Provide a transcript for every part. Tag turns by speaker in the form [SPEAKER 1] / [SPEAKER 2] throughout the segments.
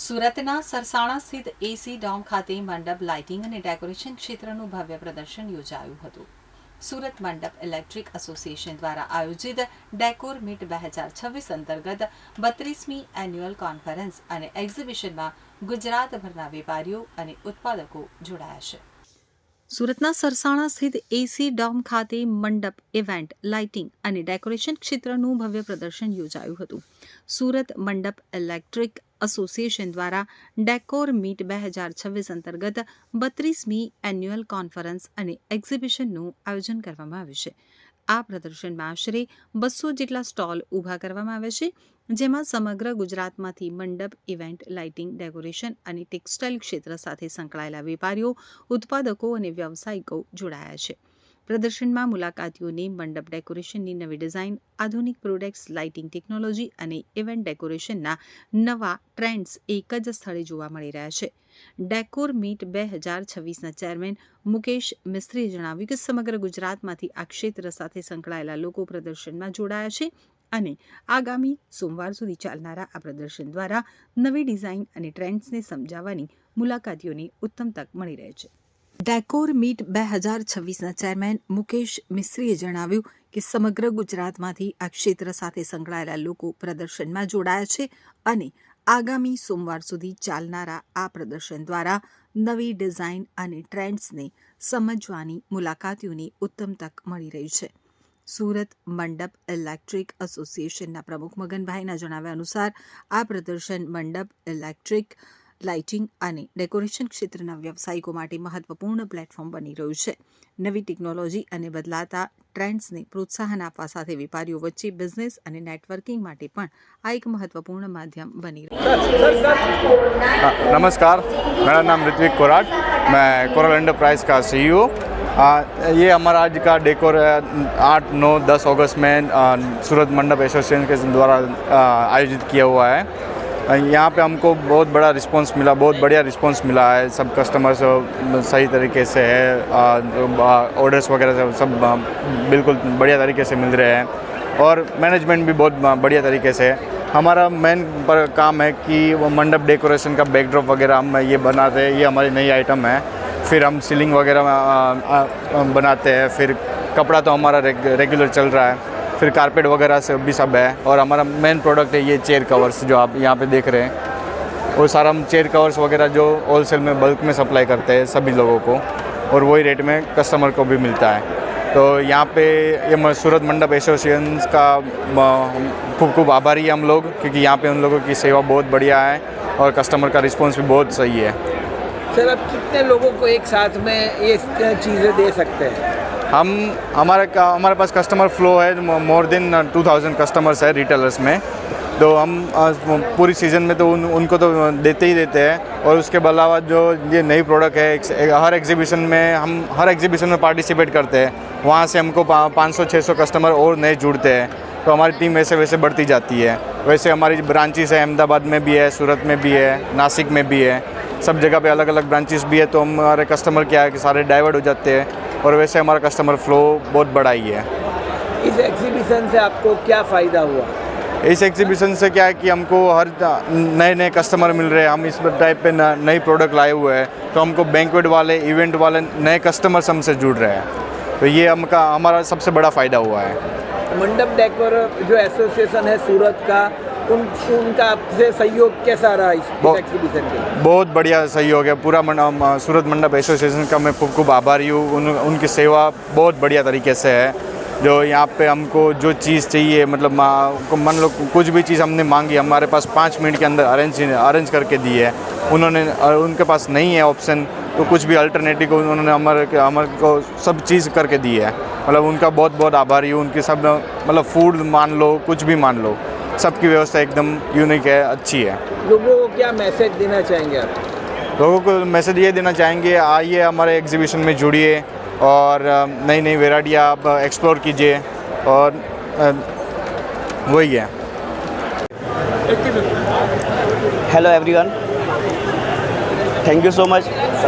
[SPEAKER 1] સુરતના સરસાણા સ્થિત એસી ડોમ ખાતે મંડપ લાઇટિંગ અને ડેકોરેશન ક્ષેત્રનું ભવ્ય પ્રદર્શન યોજાયું હતું. સુરત મંડપ ઇલેક્ટ્રિક એસોસિએશન દ્વારા આયોજિત ડેકોર મીટ 2026 અંતર્ગત 32મી એન્યુઅલ કોન્ફરન્સ અને એક્ઝિબિશનમાં ગુજરાતભરના વેપારીઓ અને ઉત્પાદકો જોડાયા છે. સુરતના સરસાણા સ્થિત એસી ડોમ ખાતે મંડપ ઇવેન્ટ લાઇટિંગ અને ડેકોરેશન ક્ષેત્રનું ભવ્ય પ્રદર્શન યોજાયું હતું. સુરત મંડપ ઇલેક્ટ્રિક એસોસિએશન દ્વારા ડેકોર મીટ 2026 અંતર્ગત 32મી એન્યુઅલ કોન્ફરન્સ અને એક્ઝિબિશનનું આયોજન કરવામાં આવ્યું છે. આ પ્રદર્શનમાં આશરે 200 જેટલા સ્ટોલ ઊભા કરવામાં આવ્યા છે, જેમાં સમગ્ર ગુજરાતમાંથી મંડપ ઇવેન્ટ લાઇટિંગ ડેકોરેશન અને ટેક્સટાઇલ ક્ષેત્ર સાથે સંકળાયેલા વેપારીઓ, ઉત્પાદકો અને વ્યવસાયિકો જોડાયા છે. પ્રદર્શનમાં મુલાકાતીઓને મંડપ ડેકોરેશનની નવી ડિઝાઇન, આધુનિક પ્રોડક્ટ્સ, લાઇટિંગ ટેકનોલોજી અને ઇવેન્ટ ડેકોરેશનના નવા ટ્રેન્ડ્સ એક જ સ્થળે જોવા મળી રહ્યા છે. ડેકોર મીટ 2026ના ચેરમેન મુકેશ મિસ્ત્રીએ જણાવ્યું કે સમગ્ર ગુજરાતમાંથી આ ક્ષેત્ર સાથે સંકળાયેલા લોકો પ્રદર્શનમાં જોડાયા છે અને આગામી સોમવાર સુધી ચાલનારા આ પ્રદર્શન દ્વારા નવી ડિઝાઇન અને ટ્રેન્ડ્સને સમજાવવાની મુલાકાતીઓને ઉત્તમ તક મળી રહે છે. ડેકોર મીટ 2026ના ચેરમેન મુકેશ મિસ્ત્રીએ જણાવ્યું કે સમગ્ર ગુજરાતમાંથી આ ક્ષેત્ર સાથે સંકળાયેલા લોકો પ્રદર્શનમાં જોડાયા છે અને આગામી સોમવાર સુધી ચાલનારા આ પ્રદર્શન દ્વારા નવી ડિઝાઇન અને ટ્રેન્ડ્સને સમજવાની મુલાકાતીઓને ઉત્તમ તક મળી રહી છે. સુરત મંડપ ઇલેક્ટ્રિક એસોસિએશનના પ્રમુખ મગનભાઈના જણાવ્યા અનુસાર આ પ્રદર્શન મંડપ ઇલેક્ટ્રિક લાઇટિંગ અને ડેકોરેશન ક્ષેત્રના વ્યવસાયિકો માટે મહત્વપૂર્ણ પ્લેટફોર્મ બની રહ્યું છે. નવી ટેકનોલોજી અને બદલાતા ટ્રેન્ડ્સને પ્રોત્સાહન આપવા સાથે વેપારીઓ વચ્ચે બિઝનેસ અને નેટવર્કિંગ માટે પણ આ એક महत्वपूर्ण माध्यम बनी रही है.
[SPEAKER 2] नमस्कार, मेरा नाम ऋत्विक कोराट, मैं कोरल एंटरप्राइज का सीईओ. ये हमारा आज का डेकोर 8, 9, 10 अगस्त में सूरत मंडप एसोसिएशन के द्वारा आयोजित किया हुआ है. यहाँ पे हमको बहुत बड़ा रिस्पांस मिला, बहुत बढ़िया रिस्पांस मिला है. सब कस्टमर्स सही तरीके से है, ऑर्डर्स वगैरह सब बिल्कुल बढ़िया तरीके से मिल रहे हैं और मैनेजमेंट भी बहुत बढ़िया तरीके से है. हमारा मेन पर काम है कि वो मंडप डेकोरेशन का बैकड्रॉप वगैरह हम ये बनाते हैं. ये हमारी नई आइटम है. फिर हम सीलिंग वगैरह बनाते हैं. फिर कपड़ा तो हमारा रेगुलर चल रहा है. फिर कारपेट वगैरह से भी सब है. और हमारा मेन प्रोडक्ट है ये चेयर कवर्स जो आप यहाँ पे देख रहे हैं. वो सारा हम चेयर कवर्स वगैरह जो होलसेल में बल्क में सप्लाई करते हैं सभी लोगों को और वही रेट में कस्टमर को भी मिलता है. तो यहाँ पे ये सूरत मंडप एसोसिएशन का खूब खूब आभारी है हम लोग, क्योंकि यहाँ पे उन लोगों की सेवा बहुत बढ़िया है और कस्टमर का रिस्पांस भी बहुत सही है.
[SPEAKER 3] सर, अब कितने लोगों को एक साथ में ये चीज़ें दे सकते हैं?
[SPEAKER 2] हमारे पास कस्टमर फ्लो है, मोर देन 2000 कस्टमर्स है रिटेलर्स में. तो हम पूरी सीज़न में तो उनको तो देते ही देते हैं. और उसके अलावा जो ये नई प्रोडक्ट है, हर एग्जीबिशन में पार्टिसिपेट करते हैं. वहाँ से हमको 500-600 कस्टमर और नए जुड़ते हैं. तो हमारी टीम वैसे वैसे बढ़ती जाती है. वैसे हमारी ब्रांचेस है, अहमदाबाद में भी है, सूरत में भी है, नासिक में भी है. सब जगह पे अलग अलग ब्रांचेस भी है. तो हमारे कस्टमर क्या है कि सारे डाइवर्ट हो जाते हैं और वैसे हमारा कस्टमर फ्लो बहुत बड़ा ही है.
[SPEAKER 3] इस एग्जीबिशन से आपको क्या फ़ायदा हुआ?
[SPEAKER 2] इस एग्जीबिशन से क्या है कि हमको हर नए नए कस्टमर मिल रहे हैं. हम इस टाइप पे नई प्रोडक्ट लाए हुए हैं, तो हमको बैंक्वेट वाले, इवेंट वाले नए कस्टमर्स हमसे जुड़ रहे हैं. तो ये हमारा सबसे बड़ा फ़ायदा हुआ है.
[SPEAKER 3] मंडप डेकोर जो एसोसिएशन है सूरत का, उनका आपसे सहयोग कैसा रहा इस एग्जीबिशन के लिए?
[SPEAKER 2] बहुत बढ़िया सहयोग है. पूरा सूरत मंडप एसोसिएशन का मैं खूब खूब आभारी हूँ. उनकी सेवा बहुत बढ़िया तरीके से है. जो यहाँ पे हमको जो चीज़ चाहिए, मतलब मान लो कुछ भी चीज़ हमने मांगी, हमारे पास 5 मिनट के अंदर अरेंज करके दी है उन्होंने. उनके पास नहीं है ऑप्शन, तो कुछ भी अल्टरनेटिव उन्होंने हमारे को सब चीज़ करके दी है. मतलब उनका बहुत बहुत आभारी हूँ. उनकी सब मतलब फूड मान लो, कुछ भी मान लो, सबकी व्यवस्था एकदम यूनिक है, अच्छी है.
[SPEAKER 3] लोगों को क्या मैसेज देना चाहेंगे आप?
[SPEAKER 2] लोगों को मैसेज ये देना चाहेंगे, आइए हमारे एग्जीबिशन में जुड़िए और नई नई वेराइटियाँ आप एक्सप्लोर कीजिए. और वही है.
[SPEAKER 4] Hello everyone, thank you so much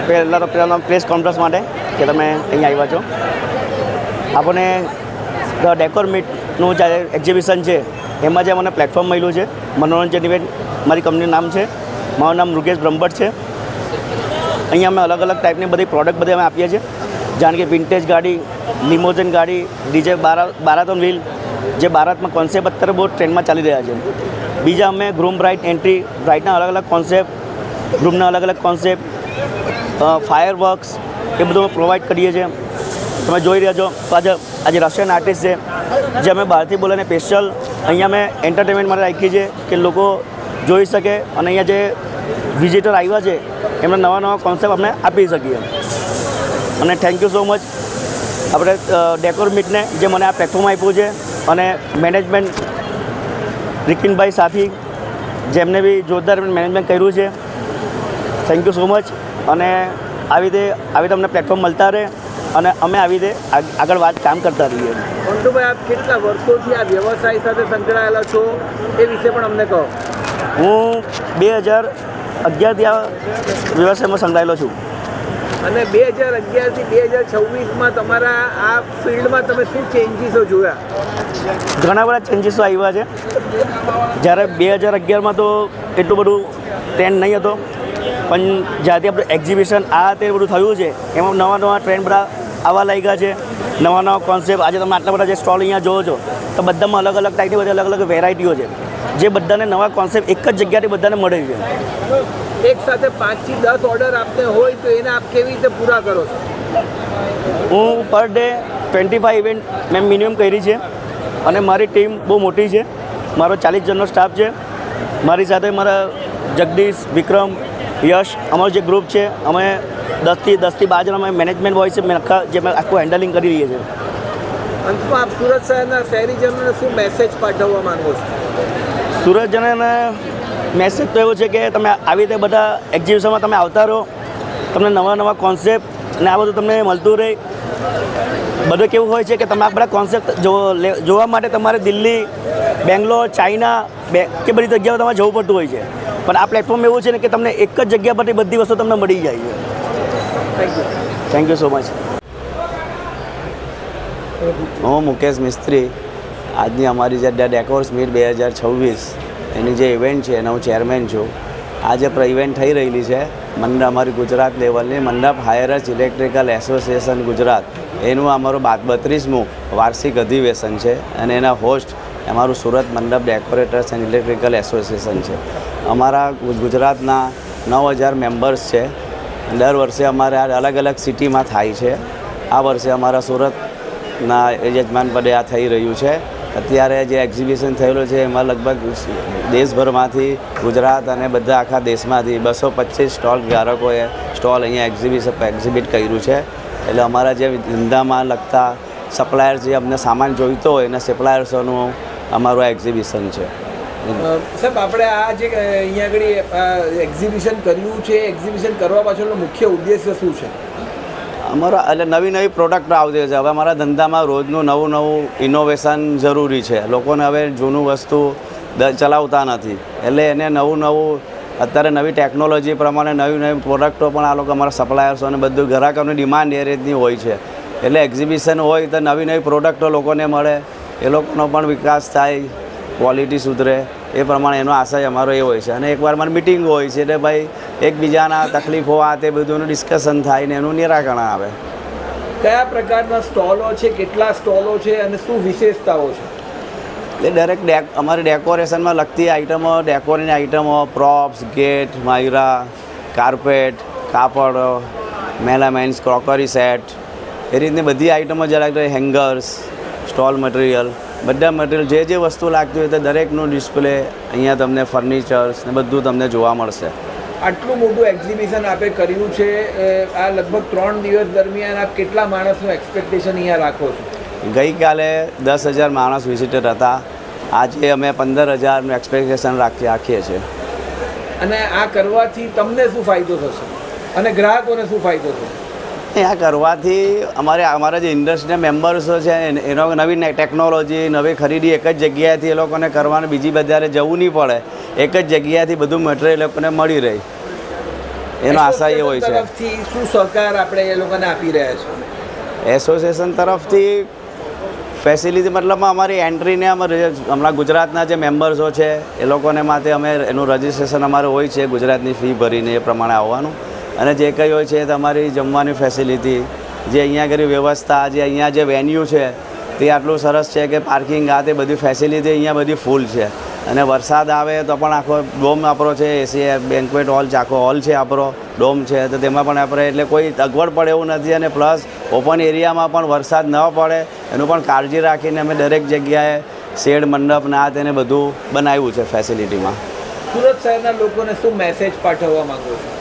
[SPEAKER 4] પહેલાં પ્રેસ કોન્ફરન્સ માટે કે તમે અહીંયા આવ્યા છો. આપણને ધ ડેકોર મીટનું જે એક્ઝિબિશન છે એમાં જે મને પ્લેટફોર્મ મળ્યું છે, મનોરંજન ઇવેન્ટ મારી કંપનીનું નામ છે. મારું નામ મુકેશ બ્રહ્મભટ્ટ છે. અહીંયા અમે અલગ અલગ ટાઈપની બધી પ્રોડક્ટ બધી અમે આપીએ છીએ, જાણ કે વિન્ટેજ ગાડી, લિમોઝિન ગાડી, ડીજે બારાતોન વ્હીલ, જે ભારતમાં કોન્સેપ્ટ અત્યારે બહુ ટ્રેન્ડમાં ચાલી રહ્યા છે. બીજા અમે ગ્રૂમ બ્રાઇટ એન્ટ્રી, બ્રાઇટના અલગ અલગ કોન્સેપ્ટ, ગ્રૂમના અલગ અલગ કોન્સેપ્ટ, ફાયર વર્ક્સ એ બધું અમે પ્રોવાઈડ કરીએ છીએ. તમે જોઈ રહ્યા છો આજે રશિયન આર્ટિસ્ટ છે જે અમે બહારથી બોલાવીને સ્પેશિયલ અહીંયા અમે એન્ટરટેનમેન્ટ માટે રાખીએ છીએ કે લોકો જોઈ શકે અને અહીંયા જે વિઝિટર આવ્યા છે એમને નવા નવા કોન્સેપ્ટ આપણે આપી શકીએ. અને થેન્ક યુ સો મચ આપણે ડેકોર મીટને જે મને આ પ્લેટફોર્મ આપ્યું છે, અને મેનેજમેન્ટ રિકિનભાઈ સાથી જેમને બી જોરદાર મેનેજમેન્ટ કર્યું છે. Thank you so much. અને આવી રીતે અમને પ્લેટફોર્મ મળતા રહે અને અમે આવી રીતે આગળ કામ કરતા રહીએ.
[SPEAKER 3] મંટુભાઈ, આપ કેટલા વર્ષોથી આ વ્યવસાય સાથે સંકળાયેલા છો એ વિશે પણ અમને કહો.
[SPEAKER 4] હું 2011થી આ વ્યવસાયમાં સંકળાયેલો છું.
[SPEAKER 3] અને 2011થી 2026માં તમારા આ ફિલ્ડમાં તમે શું ચેન્જીસો જોયા?
[SPEAKER 4] ઘણા બધા ચેન્જીસો આવ્યા છે. જ્યારે 2011માં તો એટલું બધું ટ્રેન્ડ નહીં હતો, પણ જ્યારથી આપણે એક્ઝિબિશન આ તે બધું થયું છે એમાં નવા નવા ટ્રેન્ડ બધા આવવા લાગ્યા છે, નવા નવા કોન્સેપ્ટ. આજે તમે આટલા બધા જે સ્ટોલ અહીંયા જોવો છો તો બધામાં અલગ અલગ ટાઈપની બધી અલગ અલગ વેરાયટીઓ છે, જે બધાને નવા કોન્સેપ્ટ એક જ જગ્યાથી બધાને મળે છે.
[SPEAKER 3] એક સાથે 5 થી 10 ઓર્ડર આપને હોય તો એને આપ કેવી રીતે પૂરા કરો છો?
[SPEAKER 4] હું પર ડે 25 ઇવેન્ટ મેં મિનિમમ કરી છે, અને મારી ટીમ બહુ મોટી છે. મારો 40 જણનો સ્ટાફ છે. મારી સાથે મારા જગદીશ, વિક્રમ, યશ, અમારું જે ગ્રુપ છે અમે 10 થી 12 જણ અમે મેનેજમેન્ટ હોય છે, જે અમે આખું હેન્ડલિંગ કરી રહીએ છીએ.
[SPEAKER 3] અંતમાં આપ સુરત શહેરના શહેરીજનોને શું મેસેજ પાઠવવા માંગો છો?
[SPEAKER 4] સુરતજનોને મેસેજ તો એવો છે કે તમે આવી રીતે બધા એક્ઝિબિશનમાં તમે આવતા રહો, તમને નવા નવા કોન્સેપ્ટ અને આ બધું તમને મળતું રહે. બધું કેવું હોય છે કે તમે આ બધા કોન્સેપ્ટ જોવા માટે તમારે દિલ્હી, બેંગ્લોર, ચાઇના કે બધી જગ્યાઓ તમારે જવું પડતું હોય છે, પણ આ પ્લેટફોર્મ એવું છે ને કે તમને એક જ જગ્યા પરથી બધી વસ્તુ તમને મળી જાય છે. Thank you so much.
[SPEAKER 5] હું મુકેશ મિસ્ત્રી, આજની અમારી જે ડેકોર્સ મીટ 2026 એની જે ઇવેન્ટ છે એનો હું ચેરમેન છું. આ જે ઇવેન્ટ થઈ રહેલી છે મંડપ, અમારી ગુજરાત લેવલની મંડપ હાયરસ ઇલેક્ટ્રિકલ એસોસિએશન ગુજરાત, એનું અમારું 32મું વાર્ષિક અધિવેશન છે, અને એના હોસ્ટ અમારું સુરત મંડપ ડેકોરેટર્સ એન્ડ ઇલેક્ટ્રિકલ એસોસિએશન છે. અમારા ગુજરાતના 9000 મેમ્બર્સ છે. દર વર્ષે અમારે આ અલગ અલગ સિટીમાં થાય છે. આ વર્ષે અમારા સુરતના યજમાન પદે આ થઈ રહ્યું છે. અત્યારે જે એક્ઝિબિશન થયેલું છે એમાં લગભગ દેશભરમાંથી, ગુજરાત અને બધા આખા દેશમાંથી 225 સ્ટોલ ગ્રાહકોએ સ્ટોલ અહીંયા એક્ઝિબિટ કર્યું છે. એટલે અમારા જે ધંધામાં લગતા સપ્લાયર્સ જે અમને સામાન જોઈતો હોય એના સપ્લાયર્સોનું અમારું આ એક્ઝિબિશન છે.
[SPEAKER 3] સાહેબ, આપણે આ જે અહીંયા આગળ એક્ઝિબિશન કર્યું છે, એક્ઝિબિશન કરવા પાછળનો મુખ્ય ઉદ્દેશ્ય શું છે?
[SPEAKER 5] અમારા એટલે નવી પ્રોડક્ટ આવતી છે. હવે અમારા ધંધામાં રોજનું નવું ઇનોવેશન જરૂરી છે. લોકોને હવે જૂનું વસ્તુ ચલાવતા નથી, એટલે એને નવું અત્યારે નવી ટેકનોલોજી પ્રમાણે નવી પ્રોડક્ટો પણ આ લોકો અમારા સપ્લાયર્સો અને બધું ગ્રાહકોની ડિમાન્ડ એ રીતની હોય છે. એટલે એક્ઝિબિશન હોય તો નવી પ્રોડક્ટો લોકોને મળે, એ લોકોનો પણ વિકાસ થાય, ક્વોલિટી સુધરે, એ પ્રમાણે એનો આશય અમારો એ હોય છે. અને એકવાર મારી મિટિંગ હોય છે એટલે ભાઈ એકબીજાના તકલીફો આ તે બધુંનું ડિસ્કશન થાય ને એનું નિરાકરણ આવે.
[SPEAKER 3] કયા પ્રકારના સ્ટોલો છે, કેટલા સ્ટોલો છે અને શું વિશેષતાઓ છે?
[SPEAKER 5] એટલે દરેક અમારી ડેકોરેશનમાં લગતી આઇટમો, ડેકોરની આઇટમો, પ્રોપ્સ, ગેટ, માયરા, કાર્પેટ, કાપડ, મેલામાઇન્સ, ક્રોકરી સેટ, એ રીતની બધી આઇટમો જરાક, હેંગર્સ, સ્ટોલ મટીરિયલ, બધા મટીરિયલ જે વસ્તુ લાગતી હોય તો દરેકનું ડિસ્પ્લે અહીંયા તમને, ફર્નિચર્સ ને બધું તમને જોવા મળશે.
[SPEAKER 3] આટલું મોટું એક્ઝિબિશન આપે કર્યું છે, આ લગભગ 3 દિવસ દરમિયાન આપ કેટલા માણસનું એક્સપેક્ટેશન અહીંયા રાખો છો?
[SPEAKER 5] ગઈકાલે 10,000 માણસ વિઝિટર હતા. આજે અમે 15,000નું એક્સપેક્ટેશન રાખીએ છીએ.
[SPEAKER 3] અને આ કરવાથી તમને શું ફાયદો થશે અને ગ્રાહકોને શું ફાયદો થશે?
[SPEAKER 5] આ કરવાથી અમારા જે ઇન્ડસ્ટ્રીના મેમ્બર્સો છે એનો નવી ટેકનોલોજી, નવી ખરીદી એક જ જગ્યાએથી એ લોકોને કરવાનું, બીજી બધારે જવું નહીં પડે, એક જ જગ્યાએથી બધું મટીરિયલ એ લોકોને મળી રહે, એનો આશા એ હોય છે.
[SPEAKER 3] તરફથી શું સહકાર આપણે એ લોકોને આપી રહ્યા છે?
[SPEAKER 5] એસોસિએશન તરફથી ફેસિલિટી મતલબમાં અમારી એન્ટ્રીને હમણાં ગુજરાતના જે મેમ્બર્સો છે એ લોકોને માટે અમે એનું રજિસ્ટ્રેશન અમારું હોય છે, ગુજરાતની ફી ભરીને એ પ્રમાણે આવવાનું. અને જે કંઈ હોય છે તમારી જમવાની ફેસિલિટી, જે અહીંયા આગળ વ્યવસ્થા, જે અહીંયા જે વેન્યુ છે તે આટલું સરસ છે કે પાર્કિંગ આ તે બધી ફેસિલિટી અહીંયા બધી ફૂલ છે. અને વરસાદ આવે તો પણ આખો ડોમ આપણો છે, એસી બેન્ક્વેટ હોલ છે, આખો હોલ છે આપણો, ડોમ છે, તો તેમાં પણ આપણે એટલે કોઈ અગવડ પડે એવું નથી. અને પ્લસ ઓપન એરિયામાં પણ વરસાદ ન પડે એનું પણ કાળજી રાખીને અમે દરેક જગ્યાએ શેડ, મંડપ, ના તેને બધું બનાવ્યું છે ફેસિલિટીમાં.
[SPEAKER 3] સુરત શહેરના લોકોને શું મેસેજ પાઠવવા માંગો છો?